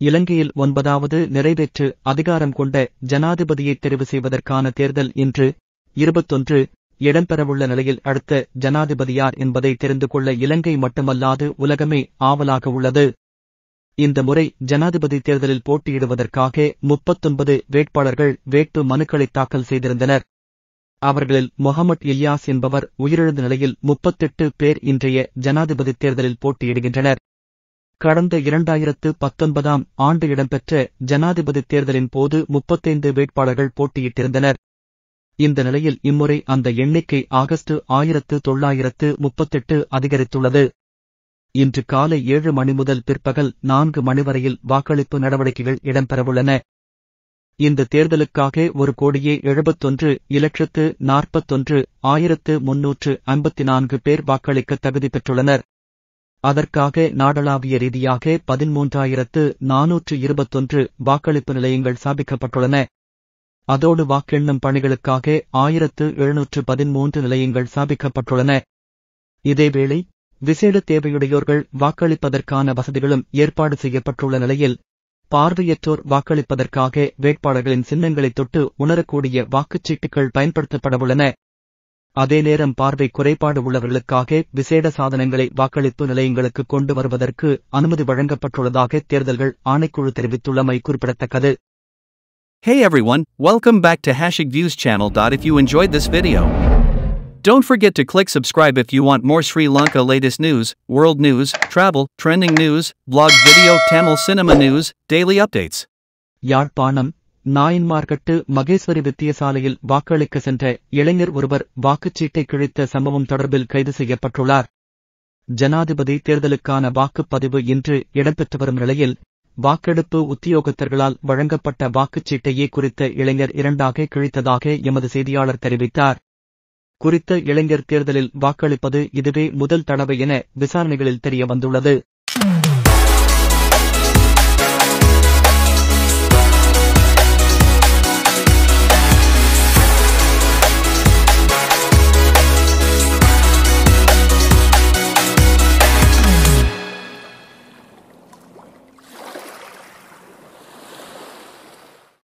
இலங்கையில் 9வது நிறைவேற்று அதிகாரம் கொண்ட ஜனாதிபதியை தெரிவு செய்வதற்கான தேர்தல் இன்று 21 இடம்பெறவுள்ள நிலையில் அடுத்த ஜனாதிபதி யார் என்பதை தெரிந்து கொள்ள இலங்கை மட்டுமல்லாது உலகமே ஆவலாக உள்ளது. இந்த முறை ஜனாதிபதி தேர்தலில் போட்டியிடுவதற்காக 39 வேட்பாளர்கள் வேட்பு மனுக்களை தாக்கல் செய்திருந்தனர். அவர்களில் மொஹமட் இல்யாஸ் என்பவர் உயிரிழந்த நிலையில் 38 பேர் இன்றைய ஜனாதிபதி தேர்தலில் போட்டியிடுகின்றனர். கடந்த 2019ஆம் ஆண்டு இடம்பெற்ற ஜனாதிபதி தேர்தலின் போது 35 வேட்பாளர்கள் போட்டியிட்டிருந்தனர். இந்த நிலையில் இம்முறை அந்த எண்ணிக்கை ஆகஸ்ட் 1938 அதிகரித்துள்ளது. இன்று காலை 7 மணி முதல் பிற்பகல் 4 மணி வரையில் வாக்களிப்பு நடவடிக்கைகள் இடம்பெறவுள்ளன. இந்த தேர்தலுக்காக 1,71,41,354 பேர் வாக்களிக்க தகுதி பெற்றுள்ளனர். அதற்காக நாடளாவிய ரீதியாக 13,421 வாக்களிப்பு நிலையங்கள் ஸ்தாபிக்கப்பட்டுள்ளன. அதோடு வாக்கெண்ணும் பணிகளுக்காக 1,713 நிலையங்கள் ஸ்தாபிக்கப்பட்டுள்ளன. இதேவேளை விசேட தேவையுடையோர்கள் வாக்களிப்பதற்கான வசதிகளும் ஏற்பாடு செய்யப்பட்டுள்ள நிலையில் பார்வையற்றோர் வாக்களிப்பதற்காக வேட்பாளர்களின் சின்னங்களை தொட்டு உணரக்கூடிய வாக்குச்சீட்டுகள் பயன்படுத்தப்படவுள்ளன. அதே நேரம் பார்வை குறைபாடு உள்ளவர்களுக்காக விசேட சாதனங்களை வாக்களிப்பு நிலையங்களுக்கு கொண்டு வருவதற்கு அனுமதி வழங்கப்பட்டுள்ளதாக தேர்தல்கள் ஆணைக்குழு தெரிவித்துள்ளமை குறிப்பிடத்தக்கது. Hey everyone, welcome back to #Views channel. If you enjoyed this video, don't forget to click subscribe if you want more Sri Lanka latest news, world news, travel, trending news, vlog video, Tamil cinema news, daily updates. Yazhpanam Nayanmarkattu Maheswari வித்தியசாலையில் வாக்களிக்க சென்ற இளைஞர் ஒருவர் வாக்குச்சீட்டை கிழித்த சம்பவம் தொடர்பில் கைது செய்யப்பட்டுள்ளார். ஜனாதிபதி தேர்தலுக்கான வாக்குப்பதிவு இன்று இடம்பெற்று வரும் நிலையில் வாக்கெடுப்பு உத்தியோகத்தர்களால் வழங்கப்பட்ட வாக்குச்சீட்டையே குறித்த இளைஞர் 2ஆக கிழித்ததாக எமது செய்தியாளர் தெரிவித்தார். குறித்த இளைஞர் தேர்தலில் வாக்களிப்பது இதுவே முதல் தடவை என விசாரணைகளில் தெரிய வந்துள்ளது.